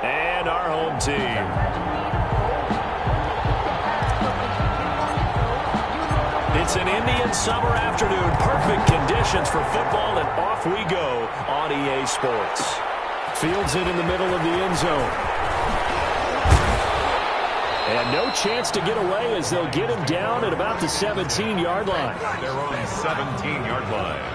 and our home team. It's an Indian summer afternoon. Perfect conditions for football, and off we go on EA Sports. Fields it in the middle of the end zone. And no chance to get away as they'll get him down at about the 17-yard line. Their own 17-yard line.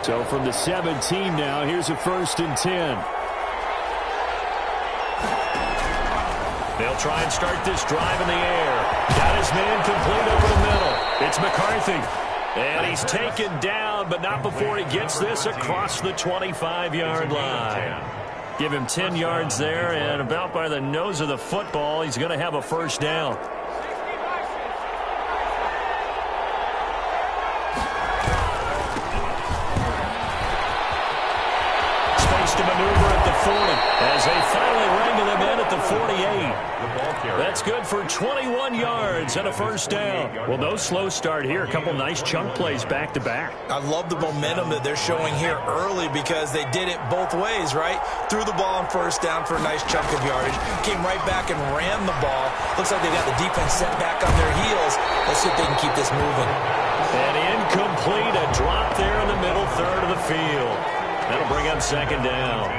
So from the 17 now, here's a 1st and 10. They'll try and start this drive in the air. Got his man complete over the middle. It's McCarthy. And he's taken down, but not before he gets this across the 25-yard line. Give him 10 yards there, and about by the nose of the football, he's going to have a 1st down. To maneuver at the 40 as they finally wrangle him in at the 48. That's good for 21 yards and a 1st down. Well, no slow start here. A couple nice chunk plays back-to-back. I love the momentum that they're showing here early because they did it both ways, right? Threw the ball on 1st down for a nice chunk of yardage. Came right back and ran the ball. Looks like they got the defense set back on their heels. Let's see if they can keep this moving. And incomplete. A drop there in the middle third of the field. That'll bring up 2nd down.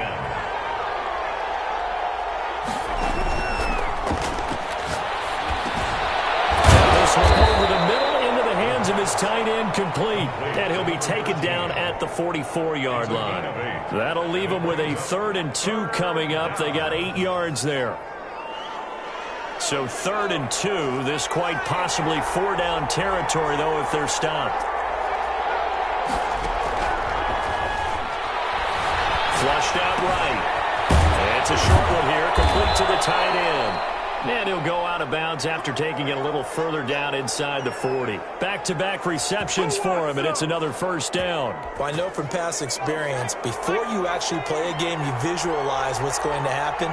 This one over the middle into the hands of his tight end, complete. And he'll be taken down at the 44-yard line. That'll leave him with a 3rd and 2 coming up. They got 8 yards there. So 3rd and 2. This quite possibly 4-down territory, though, if they're stopped. Flushed out right. It's a short one here, complete to the tight end. And he'll go out of bounds after taking it a little further down inside the 40. Back-to-back receptions for him, and it's another 1st down. Well, I know from past experience, before you actually play a game, you visualize what's going to happen.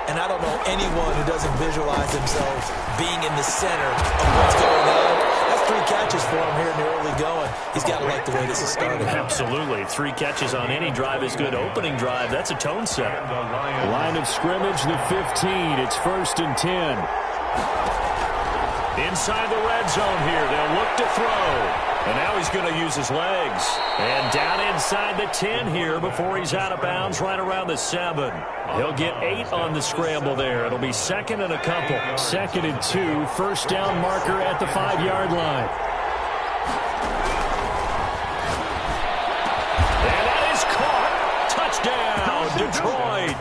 And I don't know anyone who doesn't visualize themselves being in the center of what's going on. That's 3 catches for him here in the early going. He's got to like the way this is started. Absolutely. 3 catches on any drive is good. Opening drive, that's a tone setter. Line of scrimmage, the 15. It's 1st and 10. Inside the red zone here. They'll look to throw. And now he's going to use his legs. And down inside the 10 here before he's out of bounds right around the 7. He'll get 8 on the scramble there. It'll be 2nd and a couple. 2nd and 2. 1st down marker at the 5-yard line. And that is caught. Touchdown, Detroit.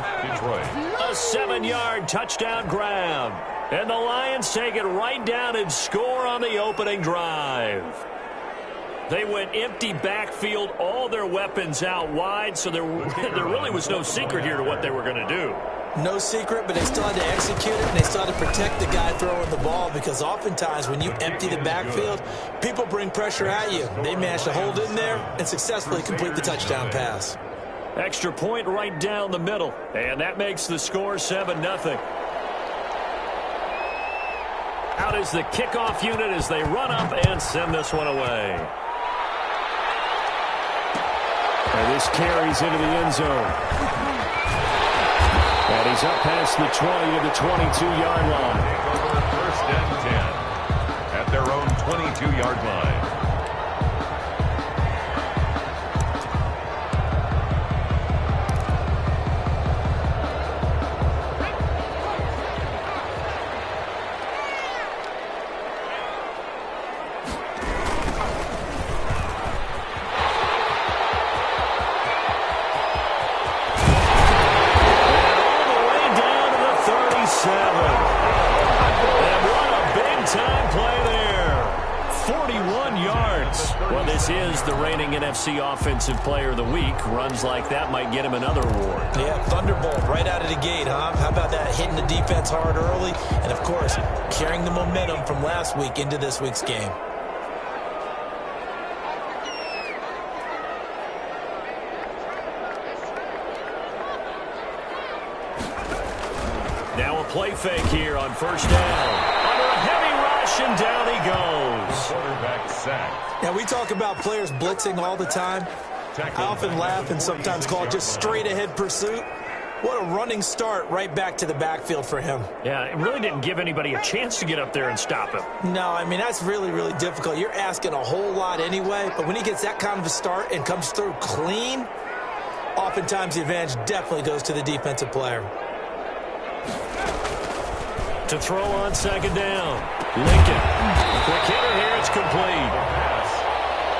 A 7-yard touchdown grab. And the Lions take it right down and score on the opening drive. They went empty backfield, all their weapons out wide, so there really was no secret here to what they were going to do. No secret, but they still had to execute it, and they still had to protect the guy throwing the ball because oftentimes when you empty the backfield, people bring pressure at you. They managed to hold in there and successfully complete the touchdown pass. Extra point right down the middle, and that makes the score 7-0. Out is the kickoff unit as they run up and send this one away. And this carries into the end zone. And he's up past the 20 to the 22-yard line. 1st and 10 at their own 22-yard line. Is the reigning NFC Offensive Player of the Week. Runs like that might get him another award. Yeah, thunderbolt right out of the gate, huh? How about that? Hitting the defense hard early, and of course, carrying the momentum from last week into this week's game. Now a play fake here on 1st down. Under a heavy rush, and down he goes. Quarterback sack. Now, we talk about players blitzing all the time. I often laugh and sometimes call it just straight-ahead pursuit. What a running start right back to the backfield for him. Yeah, it really didn't give anybody a chance to get up there and stop him. No, I mean, that's really, really difficult. You're asking a whole lot anyway, but when he gets that kind of a start and comes through clean, oftentimes the advantage definitely goes to the defensive player. To throw on second down. Lincoln. Quick hitter here. It's complete.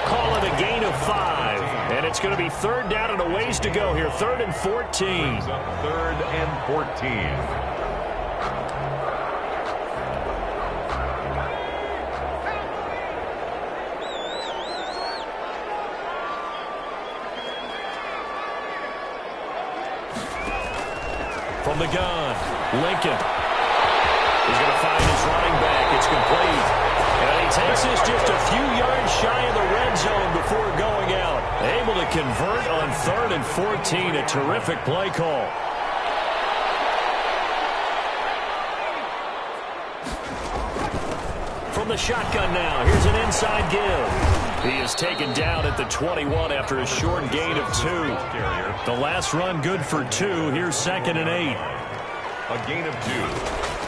Call it a gain of 5. And it's going to be third down and a ways to go here. 3rd and 14. Third and 14. From the gun, Lincoln. He's going to find his running back. It's complete. And he takes this just a few yards shy of the red zone before going out. Able to convert on 3rd and 14. A terrific play call. From the shotgun now, here's an inside give. He is taken down at the 21 after a short gain of 2. The last run good for 2. Here's 2nd and 8. A gain of 2.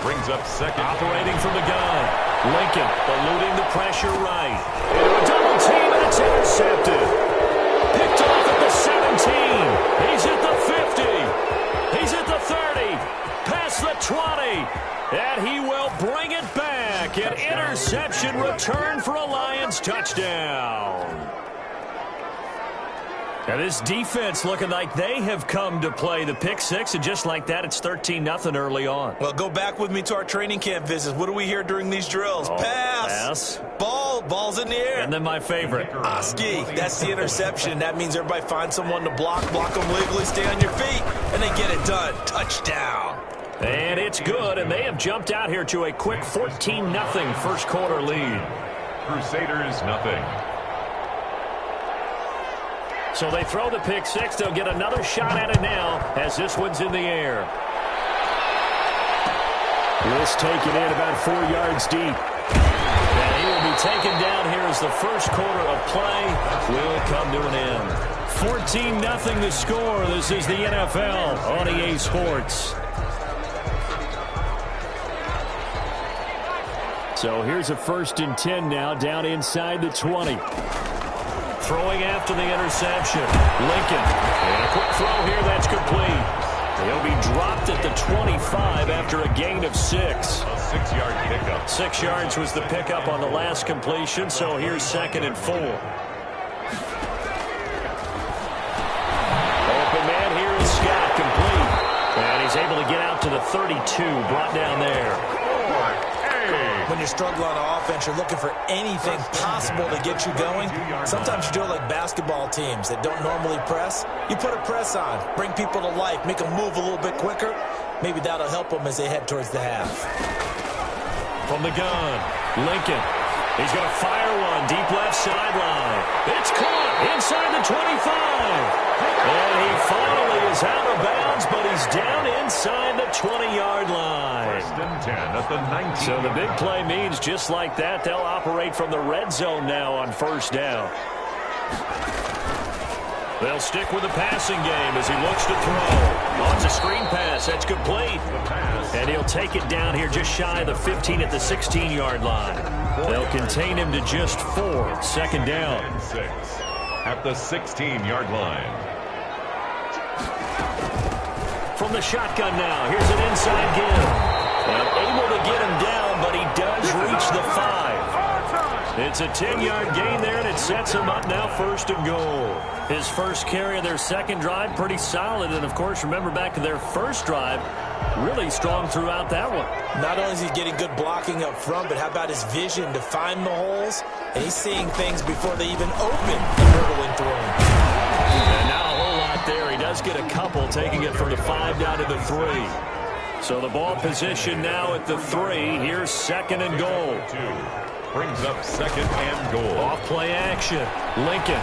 Brings up second. Operating from the gun. Lincoln eluding the pressure right. Into a double team, and it's intercepted. Picked off at the 17. He's at the 50. He's at the 30. Past the 20. And he will bring it back. An interception return for a Lions touchdown. Now this defense looking like they have come to play the pick 6, and just like that, it's 13-0 early on. Well, go back with me to our training camp visits. What do we hear during these drills? Pass. Ball's in the air. And then my favorite. Oski. That's the interception. That means everybody finds someone to block them legally, stay on your feet, and they get it done. Touchdown. And it's good, and they have jumped out here to a quick 14-0 first quarter lead. Crusaders, nothing. So they throw the pick 6. They'll get another shot at it now as this one's in the air. Let's take it in about 4 yards deep. And he will be taken down here as the first quarter of play will come to an end. 14-0 the score. This is the NFL on EA Sports. So here's a 1st and 10 now down inside the 20. Throwing after the interception. Lincoln. And a quick throw here. That's complete. He'll be dropped at the 25 after a gain of 6. A 6-yard pickup. 6 yards was the pickup on the last completion, so here's 2nd and 4. Open man here is Scott, complete. And he's able to get out to the 32, brought down there. When you're struggling on offense, you're looking for anything possible to get you going. Sometimes you do it like basketball teams that don't normally press. You put a press on, bring people to life, make them move a little bit quicker. Maybe that'll help them as they head towards the half. From the gun, Lincoln. He's going to fire one deep left sideline. It's caught inside the 25. And he finally is out of bounds, but he's down inside the 20-yard line. 1st and 10 at the 19. So the big play means just like that, they'll operate from the red zone now on 1st down. They'll stick with the passing game as he looks to throw. On the screen pass, that's complete. And he'll take it down here just shy of the 15 at the 16-yard line. They'll contain him to just 4. 2nd down. 6 at the 16-yard line. From the shotgun now, here's an inside give. And able to get him down, but he does reach the 5. It's a 10-yard gain there, and it sets him up now 1st and goal. His first carry of their second drive, pretty solid. And, of course, remember back to their first drive, really strong throughout that one. Not only is he getting good blocking up front, but how about his vision to find the holes? And he's seeing things before they even open and hurdling through them. And not a whole lot there. He does get a couple, taking it from the 5 down to the 3. So the ball position now at the 3. Here's 2nd and goal. 2 brings up 2nd and goal. Off play action. Lincoln.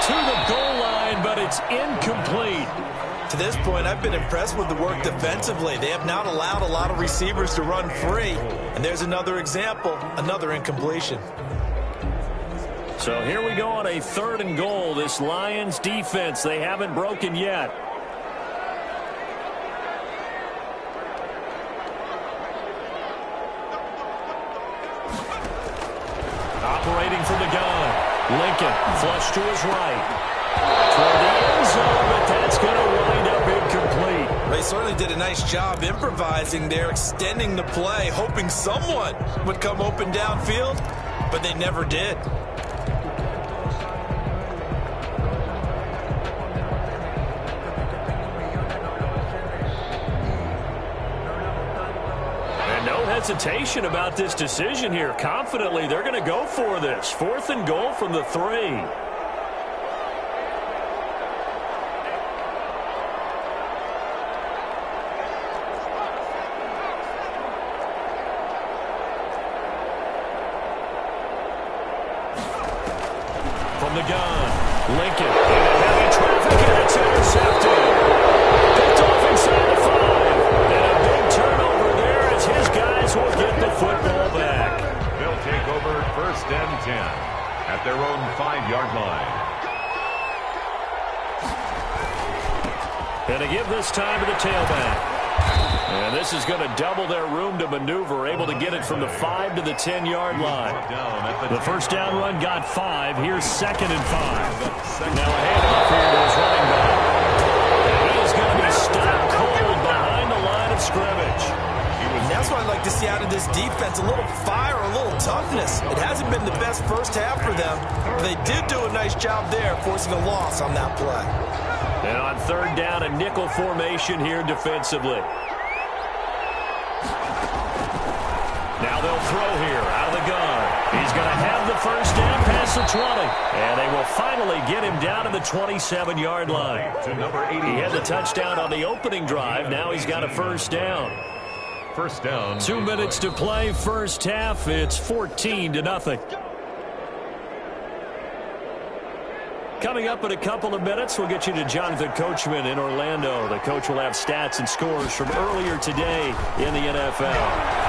To the goal line, but it's incomplete. To this point, I've been impressed with the work defensively. They have not allowed a lot of receivers to run free. And there's another example, another incompletion. So here we go on a 3rd and goal. This Lions defense, they haven't broken yet. Operating from the gun. Lincoln, flush to his right. Toward the end zone, but that's going to wind up incomplete. They certainly did a nice job improvising there, extending the play, hoping someone would come open downfield, but they never did. Hesitation about this decision here. Confidently, they're going to go for this. 4th and goal from the 3. From the gun, Lincoln into heavy traffic, and it's intercepted. Picked off inside the 5. And a big turnover there as his guys will get the football back. They'll take over 1st and 10 at their own 5-yard line. And to give this time to the tailback. And this is going to double their room to maneuver, able to get it from the 5 to the 10-yard line. The first down run got 5. Here's 2nd and 5. Now a handoff here to his running back. And he is going to be stopped cold behind the line of scrimmage. And that's what I'd like to see out of this defense, a little fire, a little toughness. It hasn't been the best first half for them, but they did do a nice job there, forcing a loss on that play. And on 3rd down, a nickel formation here defensively. Now they'll throw here out of the gun. He's going to have the first down past the 20. And they will finally get him down to the 27-yard line. He had the touchdown on the opening drive. Now he's got a first down. First down. 2 minutes to play first half. It's 14-0. Coming up in a couple of minutes, we'll get you to Jonathan Coachman in Orlando. The coach will have stats and scores from earlier today in the NFL.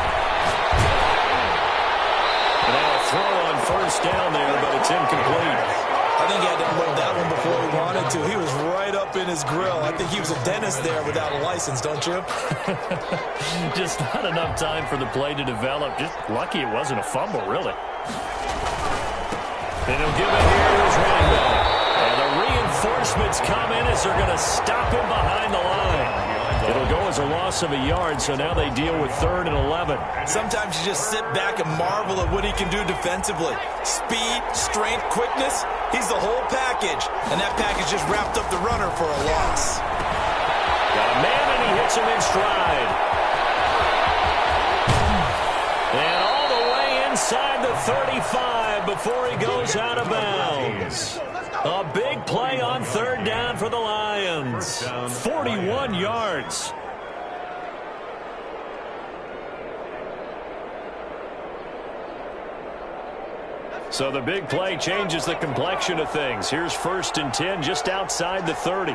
Now a throw on first down there, but it's incomplete. I think he had to unload that one before he wanted to. He was right up in his grill. I think he was a dentist there without a license, don't you? Just not enough time for the play to develop. Just lucky it wasn't a fumble, really. And he'll give it here to his running back. And the reinforcements come in as they're going to stop him behind the line. It'll go as a loss of a yard, so now they deal with 3rd and 11. Sometimes you just sit back and marvel at what he can do defensively. Speed, strength, quickness, he's the whole package. And that package just wrapped up the runner for a loss. Got a man, and he hits him in stride. And all the way inside the 35 before he goes out of bounds. A big play on 3rd down for the Lions. 41 yards. So the big play changes the complexion of things. Here's 1st and 10 just outside the 30.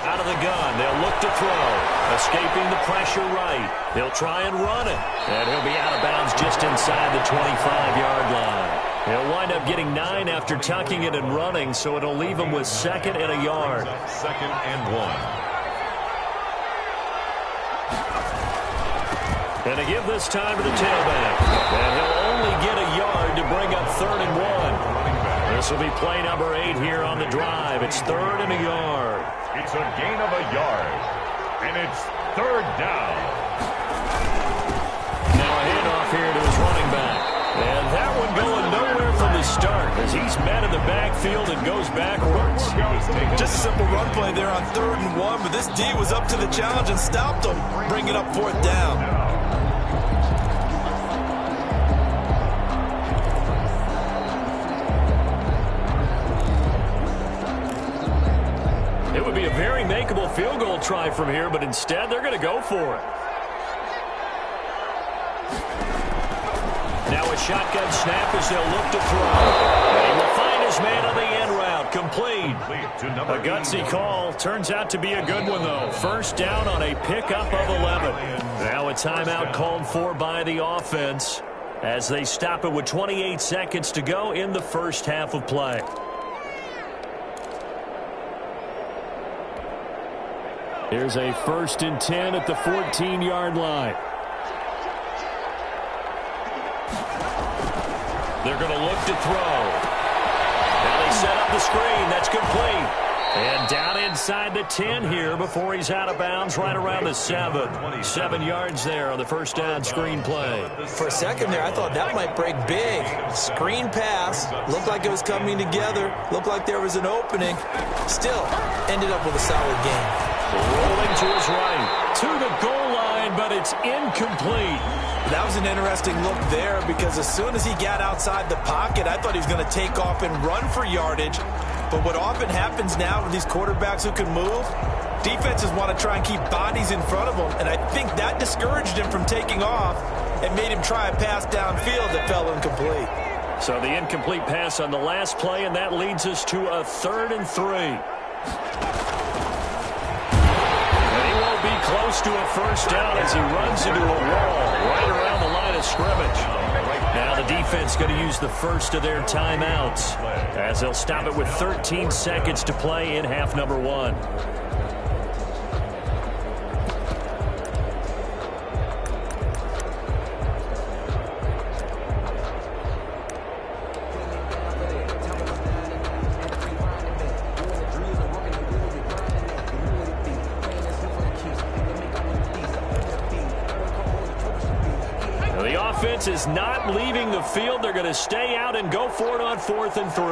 Out of the gun, they'll look to throw. Escaping the pressure right. They'll try and run it. And he'll be out of bounds just inside the 25-yard line. He'll wind up getting 9 after tucking it and running, so it'll leave him with 2nd and a yard. 2nd and 1. And to give this time to the tailback. And he'll only get a yard to bring up 3rd and 1. This will be play number 8 here on the drive. It's 3rd and a yard. It's a gain of a yard. And it's 3rd down. Now a handoff here to his running back. And that one going nowhere from the start as he's met in the backfield and goes backwards. Just a simple run play there on 3rd and 1, but this D was up to the challenge and stopped him, bringing up 4th down. It would be a very makeable field goal try from here, but instead they're going to go for it. Now a shotgun snap as they'll look to throw. And he will find his man on the end route. complete. A gutsy call. Turns out to be a good one, though. First down on a pickup of 11. Now a timeout called for by the offense as they stop it with 28 seconds to go in the first half of play. Here's a 1st and 10 at the 14-yard line. They're going to look to throw. Now they set up the screen. That's complete. And down inside the 10 here before he's out of bounds right around the 7. 7 yards there on the first down screen play. For a second there, I thought that might break big. Screen pass. Looked like it was coming together. Looked like there was an opening. Still, ended up with a solid game. Rolling to his right. To the goal line, but it's incomplete. That was an interesting look there because as soon as he got outside the pocket, I thought he was going to take off and run for yardage. But what often happens now with these quarterbacks who can move, defenses want to try and keep bodies in front of them, and I think that discouraged him from taking off and made him try a pass downfield that fell incomplete. So the incomplete pass on the last play, and that leads us to a 3rd and 3. And he won't be close to a first down as he runs into a wall right around the line of scrimmage. Now the defense going to use the first of their timeouts as they'll stop it with 13 seconds to play in half number 1. Is not leaving the field. They're going to stay out and go for it on 4th and 3.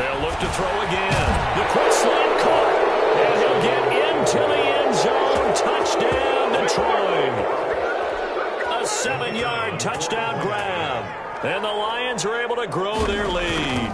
They'll look to throw again. The quick slant caught, and he'll get into the end zone. Touchdown, Detroit. A 7-yard touchdown grab, and the Lions are able to grow their lead.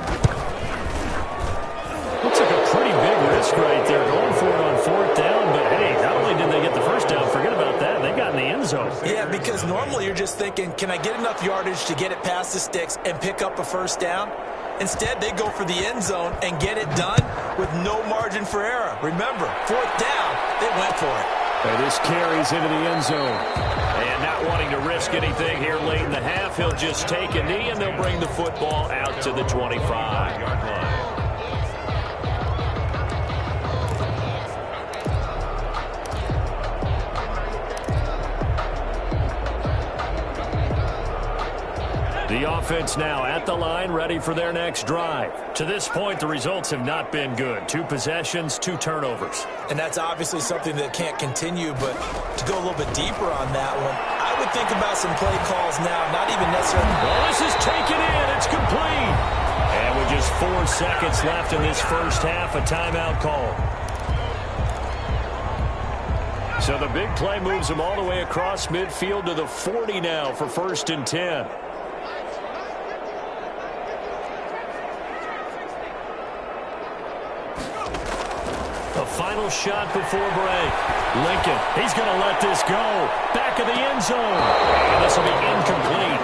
Looks like a pretty big risk right there, going for it on 4th down, but hey, not only did they get the first down, forget about that, they got in the end zone. Yeah, because normally you're just thinking, can I get enough yardage to get it past the sticks and pick up a first down? Instead, they go for the end zone and get it done with no margin for error. Remember, 4th down, they went for it. And this carries into the end zone. And not wanting to risk anything here late in the half, he'll just take a knee and they'll bring the football out to the 25-yard line. The offense now at the line, ready for their next drive. To this point, the results have not been good. 2 possessions, 2 turnovers. And that's obviously something that can't continue, but to go a little bit deeper on that one, I would think about some play calls now, not even necessarily. Well, this is taken in. It's complete. And with just 4 seconds left in this first half, a timeout call. So the big play moves them all the way across midfield to the 40 now for 1st and 10. Final shot before break. Lincoln, he's going to let this go. Back of the end zone. And this will be incomplete.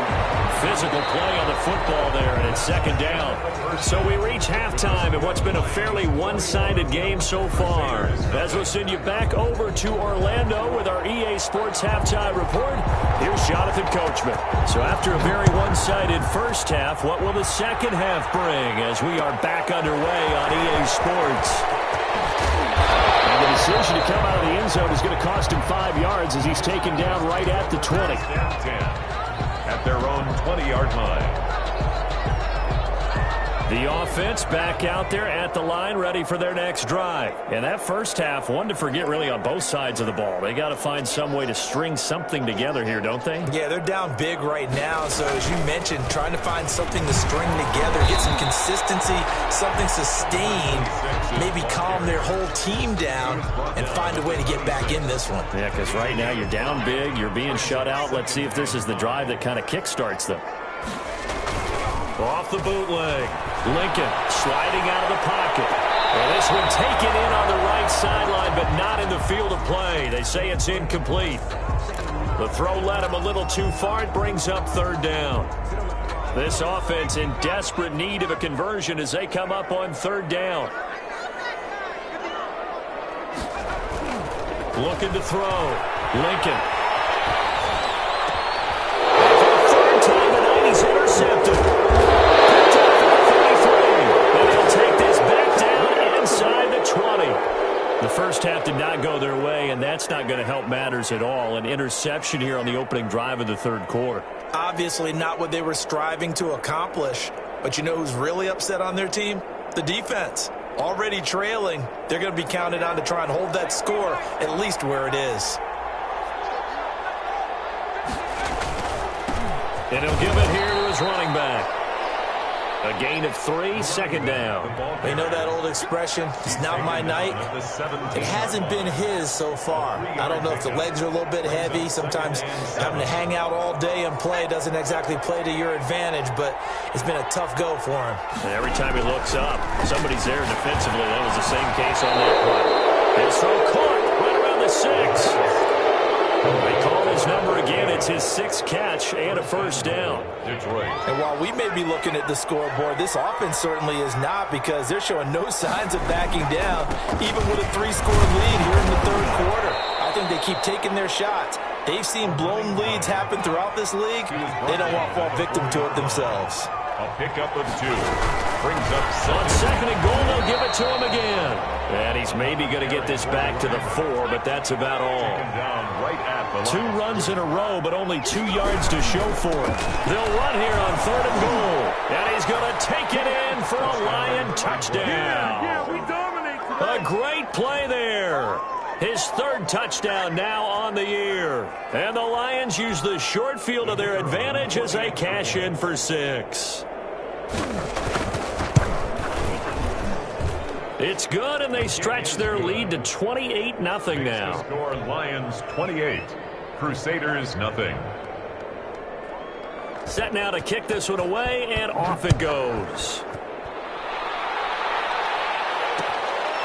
Physical play on the football there, and it's 2nd down. So we reach halftime in what's been a fairly one-sided game so far. As we'll send you back over to Orlando with our EA Sports Halftime Report, here's Jonathan Coachman. So after a very one-sided first half, what will the second half bring as we are back underway on EA Sports? The decision to come out of the end zone is going to cost him 5 yards as he's taken down right at the 20. At their own 20-yard line. The offense back out there at the line, ready for their next drive. And that first half, one to forget really on both sides of the ball. They got to find some way to string something together here, don't they? Yeah, they're down big right now. So as you mentioned, trying to find something to string together, get some consistency, something sustained, maybe calm their whole team down and find a way to get back in this one. Yeah, because right now you're down big, you're being shut out. Let's see if this is the drive that kind of kickstarts them. Off the bootleg. Lincoln sliding out of the pocket. Well, this one taken in on the right sideline, but not in the field of play. They say it's incomplete. The throw led him a little too far. It brings up 3rd down. This offense in desperate need of a conversion as they come up on third down. Looking to throw. Lincoln. Third time tonight, he's intercepted. Picked up at the 33. And he'll take this back down inside the 20. The first half did not go their way, and that's not going to help matters at all. An interception here on the opening drive of the third quarter. Obviously not what they were striving to accomplish. But you know who's really upset on their team? The defense. Already trailing, they're going to be counted on to try and hold that score at least where it is. And he'll give it here to his running back. A gain of 3, second down. They know that old expression, it's not my night. It hasn't been his so far. I don't know if the legs are a little bit heavy. Sometimes having to hang out all day and play doesn't exactly play to your advantage, but it's been a tough go for him. And every time he looks up, somebody's there defensively. That was the same case on that play. His throw caught right around the 6. They call his number again. It's his 6th catch and a first down. Detroit. And while we may be looking at the scoreboard, this offense certainly is not, because they're showing no signs of backing down, even with a 3-score lead here in the third quarter. I think they keep taking their shots. They've seen blown leads happen throughout this league. They don't want to fall victim to it themselves. A pickup of 2. Brings up on second and goal, they'll give it to him again. And he's maybe going to get this back to the 4, but that's about all. Right at the 2 runs in a row, but only 2 yards to show for it. They'll run here on third and goal. And he's going to take it in for a Lion touchdown. Yeah, we dominate today. A great play there. His 3rd touchdown now on the year. And the Lions use the short field to their advantage as they cash in for 6. It's good, and they stretch their lead to 28-0 now. Score Lions 28, Crusaders nothing. Set now to kick this one away, and off it goes.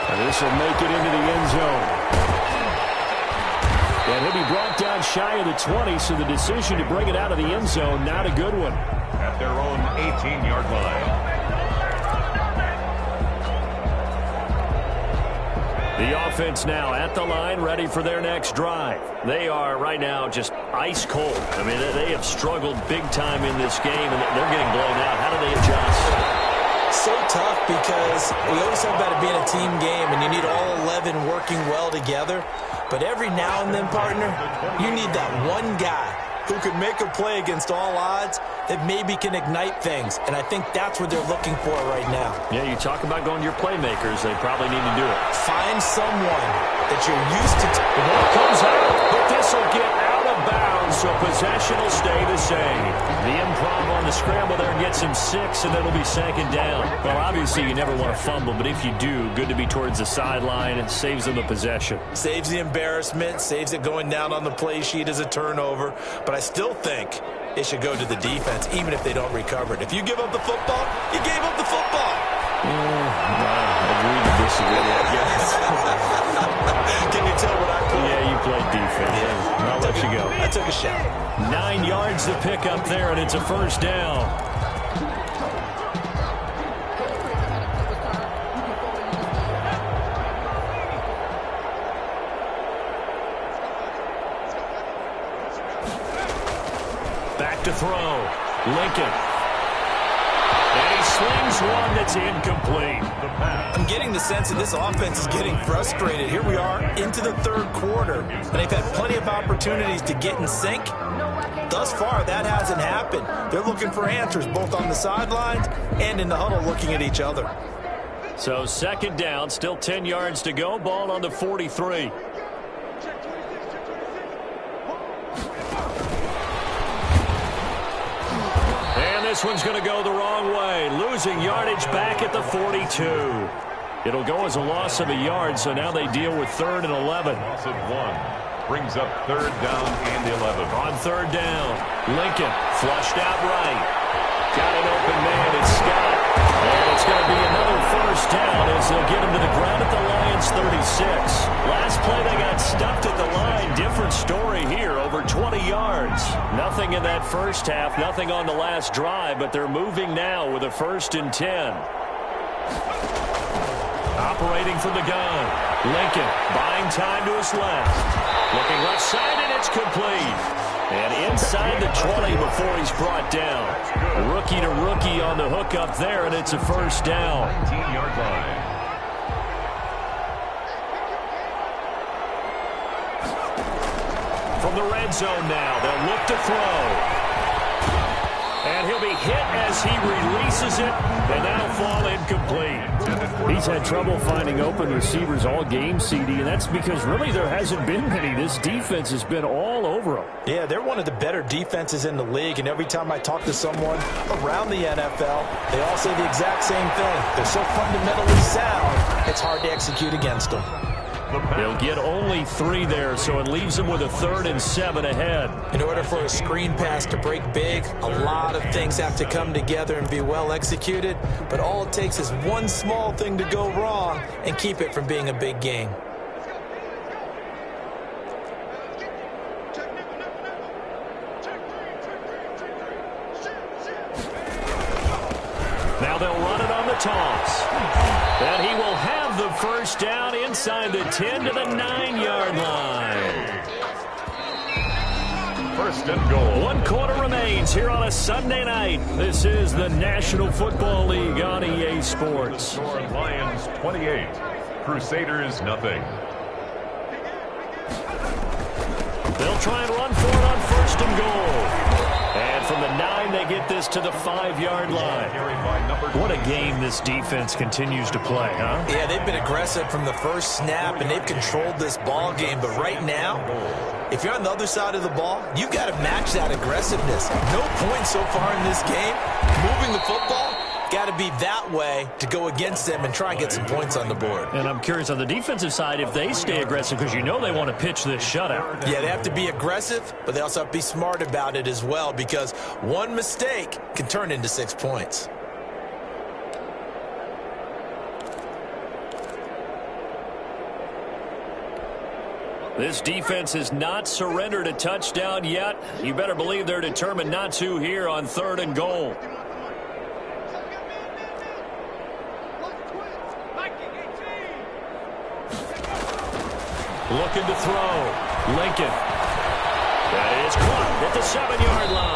And this will make it into the end zone. And he'll be brought down shy of the 20, so the decision to bring it out of the end zone, not a good one. At their own 18-yard line. The offense now at the line, ready for their next drive. They are right now just ice cold. I mean, they have struggled big time in this game, and they're getting blown out. How do they adjust? So tough, because we always talk about it being a team game, and you need all 11 working well together. But every now and then, partner, you need that one guy who can make a play against all odds that maybe can ignite things. And I think that's what they're looking for right now. Yeah, you talk about going to your playmakers. They probably need to do it. Find someone that you're used to. The ball comes out, but this will get out of bounds, so possession will stay the same. The improv on the scramble there gets him 6, and it'll be second down. Well, obviously you never want to fumble, but if you do, good to be towards the sideline. It saves them the possession. Saves the embarrassment, saves it going down on the play sheet as a turnover. But I still think it should go to the defense, even if they don't recover it. If you give up the football, you gave up the football. Agree to disagree, I guess. Can you tell what I played? Yeah, you played defense. Yeah. I'll let you go. I took a shot. 9 yards to pick up there, and it's a first down. Back to throw. Lincoln. And he slings one that's incomplete. I'm getting the sense that this offense is getting frustrated. Here we are into the third quarter, and they've had plenty of opportunities to get in sync. Thus far, that hasn't happened. They're looking for answers both on the sidelines and in the huddle looking at each other. So second down, still 10 yards to go. Ball on the 43. This one's going to go the wrong way. Losing yardage back at the 42. It'll go as a loss of a yard, so now they deal with 3rd and 11. Loss of 1. Brings up 3rd down and 11. On 3rd down, Lincoln flushed out right. Got an open man, it's Scott. And it's going to be another first down as they'll get him to the ground at the Lions 36. Last play they got stuffed at the line. Different story here. Over 20 20 yards. Nothing in that first half, nothing on the last drive, but they're moving now with a 1st and 10. Operating from the gun. Lincoln buying time to his left. Looking left side, and it's complete. And inside the 20 before he's brought down. Rookie to rookie on the hook up there, and it's a 1st down. 19-yard line. From the red zone now, they'll look to throw. And he'll be hit as he releases it, and that'll fall incomplete. He's had trouble finding open receivers all game, CD, and that's because really there hasn't been many. This defense has been all over him. Yeah, they're one of the better defenses in the league, and every time I talk to someone around the NFL, they all say the exact same thing. They're so fundamentally sound, it's hard to execute against them. He'll get only 3 there, so it leaves him with a 3rd and 7 ahead. In order for a screen pass to break big, a lot of things have to come together and be well executed, but all it takes is one small thing to go wrong and keep it from being a big game. Now they'll run it on the toss. And he will have the 1st down inside the 10 to the 9-yard line. 1st and goal. 1 quarter remains here on a Sunday night. This is the National Football League on EA Sports. Lions 28, Crusaders nothing. They'll try and run for it on 1st and goal. And from the 9, they get this to the 5-yard line. What a game this defense continues to play, huh? Yeah, they've been aggressive from the first snap, and they've controlled this ball game. But right now, if you're on the other side of the ball, you've got to match that aggressiveness. No points so far in this game. Moving the football, got to be that way to go against them and try and get some points on the board. And I'm curious on the defensive side if they stay aggressive, because you know they want to pitch this shutout. Yeah, they have to be aggressive, but they also have to be smart about it as well, because one mistake can turn into 6 points. This defense has not surrendered a touchdown yet. You better believe they're determined not to here on 3rd and goal. Looking to throw. Lincoln. That is caught at the 7-yard line.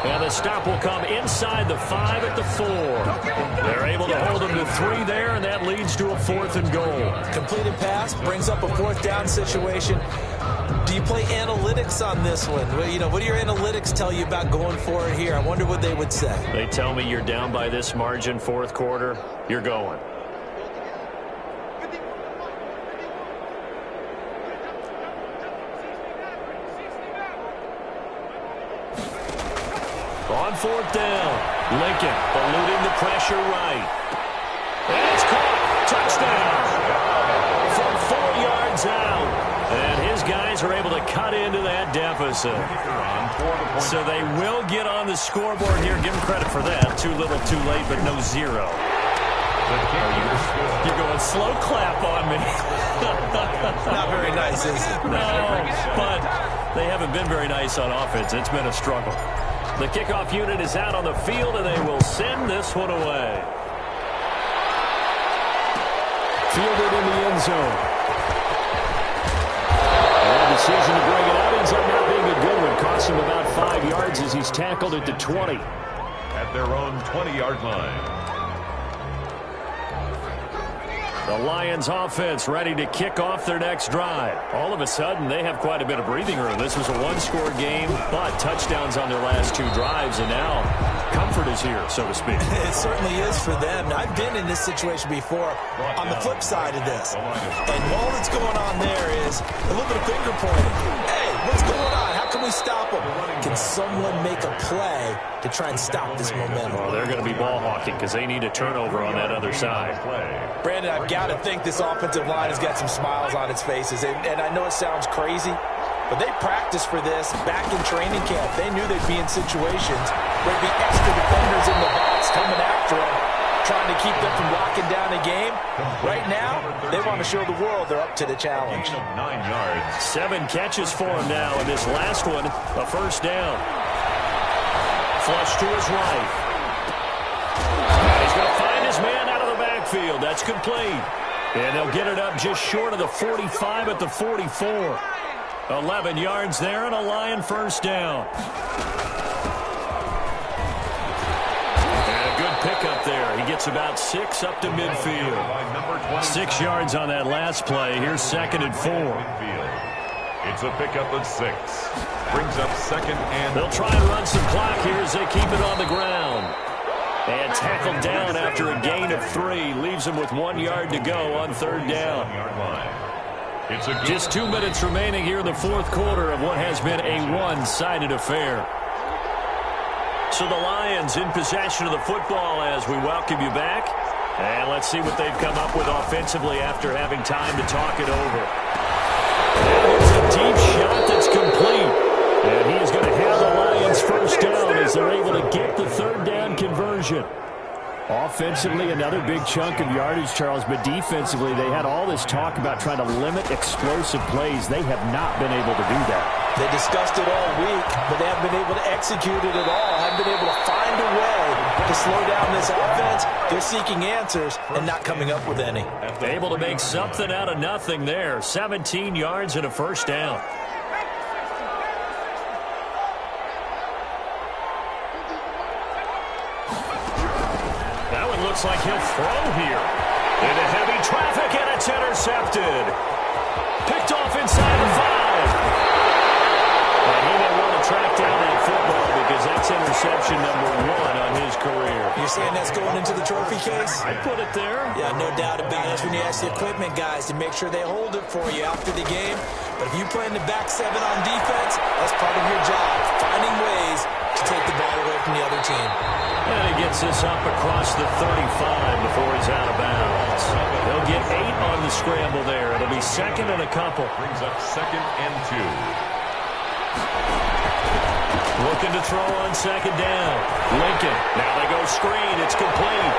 And the stop will come inside the 5 at the 4. They're able to hold him to 3 there, and that leads to a 4th and goal. Completed pass brings up a 4th down situation. Do you play analytics on this one? Well, you know, what do your analytics tell you about going for it here? I wonder what they would say. They tell me you're down by this margin, 4th quarter, you're going. On 4th down, Lincoln eluding the pressure right. And it's caught. Touchdown. From 4 yards out. And his guys are able to cut into that deficit. So they will get on the scoreboard here. Give them credit for that. Too little, too late, but no 0. You're going slow clap on me. Not very nice, is it? No, but they haven't been very nice on offense. It's been a struggle. The kickoff unit is out on the field, and they will send this one away. Fielded in the end zone. And a decision to bring it out ends up not being a good one. Costs him about 5 yards as he's tackled at the 20. At their own 20-yard line. The Lions offense ready to kick off their next drive. All of a sudden, they have quite a bit of breathing room. This was a 1-score game, but touchdowns on their last 2 drives, and now comfort is here, so to speak. It certainly is for them. Now, I've been in this situation before on the flip side of this. And all that's going on there is a little bit of finger pointing. Hey, what's going on? How can we stop them? Can someone make a play to try and stop this momentum? Well, they're going to be ball hawking because they need a turnover on that other side. Brandon, I've got to think this offensive line has got some smiles on its faces. And I know it sounds crazy, but they practiced for this back in training camp. They knew they'd be in situations where there'd be extra defenders in the box coming after them. trying to keep them from locking down a game. Right now, they want to show the world they're up to the challenge. 9 yards. 7 catches for him now, and this last one, a first down. Flush to his right. And he's going to find his man out of the backfield. That's complete. And they'll get it up just short of the 45 at the 44. 11 yards there and a Lion first down. And a good pickup there. He gets about 6 up to midfield. 6 yards on that last play. Here's 2nd and 4. It's a pickup of 6. Brings up 2nd and... They'll try and run some clock here as they keep it on the ground. And tackled down after a gain of 3. Leaves him with 1 yard to go on 3rd down. Just 2 minutes remaining here in the 4th quarter of what has been a one-sided affair. So the Lions in possession of the football as we welcome you back. And let's see what they've come up with offensively after having time to talk it over. It's a deep shot that's complete. And he is going to have the Lions first down as they're able to get the 3rd down conversion. Offensively, another big chunk of yardage, Charles, but defensively, they had all this talk about trying to limit explosive plays. They have not been able to do that. They discussed it all week, but they haven't been able to execute it at all. Haven't been able to find a way to slow down this offense. They're seeking answers and not coming up with any. Able to make something out of nothing there. 17 yards and a first down. Looks like he'll throw here. Into heavy traffic, and it's intercepted. Picked off inside the 5. And he may want to track down that football because that's interception number 1 on his career. You're saying that's going into the trophy case? I put it there. Yeah, no doubt about it. That's when you ask the equipment guys to make sure they hold it for you after the game. But if you play in the back 7 on defense, that's part of your job, finding ways to take the ball away from the other team. And he gets this up across the 35 before he's out of bounds. They'll get 8 on the scramble there. It'll be 2nd and a couple. Brings up 2nd and 2. Looking to throw on 2nd down. Lincoln. Now they go screen. It's complete.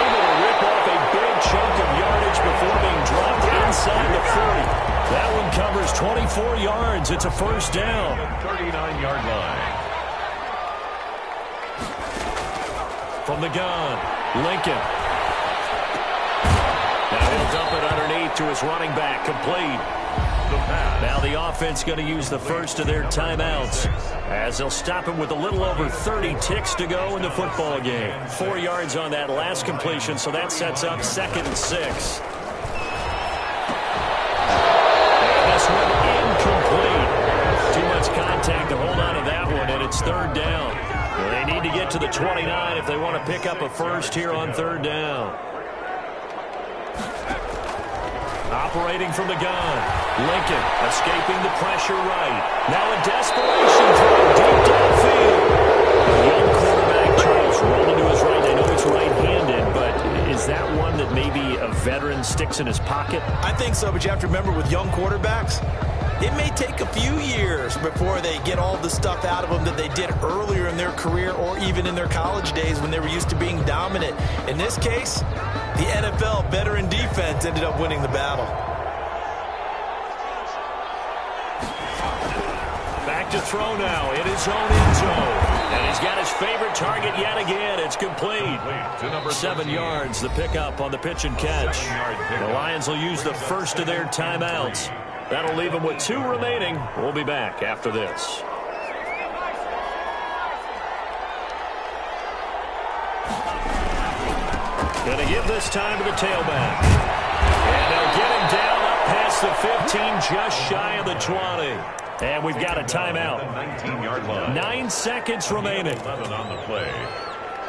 Able to rip off a big chunk of yardage before being dropped inside the 40. That one covers 24 yards. It's a first down. 39-yard line. From the gun, Lincoln. Now he'll dump it underneath to his running back, complete. Now the offense going to use the first of their timeouts as they'll stop him with a little over 30 ticks to go in the football game. 4 yards on that last completion, so that sets up 2nd and 6. And this one incomplete. Too much contact to hold on to that one, and it's 3rd down. They need to get to the 29 if they want to pick up a first here on 3rd down. Operating from the gun. Lincoln escaping the pressure right. Now a desperation throw deep downfield. A young quarterback, Charles, rolling to his right. I know he's right-handed, but is that one that maybe a veteran sticks in his pocket? I think so, but you have to remember with young quarterbacks, it may take a few years before they get all the stuff out of them that they did earlier in their career or even in their college days when they were used to being dominant. In this case, the NFL veteran defense ended up winning the battle. Back to throw now in his own end zone. And he's got his favorite target yet again. It's complete. 7 yards, the pickup on the pitch and catch. The Lions will use the first of their timeouts. That'll leave them with 2 remaining. We'll be back after this. Going to give this time to the tailback. And they'll get him down up past the 15, just shy of the 20. And we've got a timeout. 19-yard line. 9 seconds remaining. 11 on the play.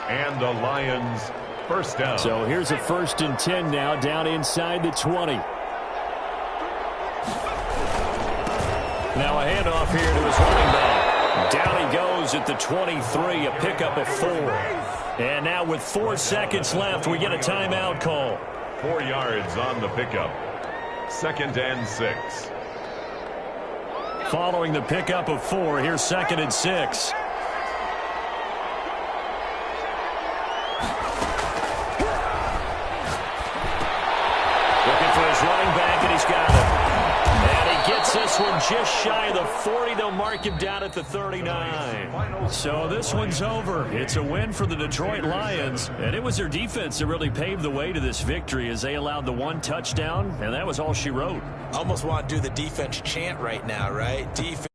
And the Lions first down. So here's a 1st and 10 now down inside the 20. Now a handoff here to his running back. Down he goes at the 23, a pickup of 4. And now with 4 seconds left, we get a timeout call. 4 yards on the pickup. 2nd and 6. Following the pickup of 4, here's 2nd and 6. Gets this one just shy of the 40. They'll mark him down at the 39. So this one's over. It's a win for the Detroit Lions, and it was their defense that really paved the way to this victory as they allowed the one touchdown, and that was all she wrote. I almost want to do the defense chant right now, right? Defense.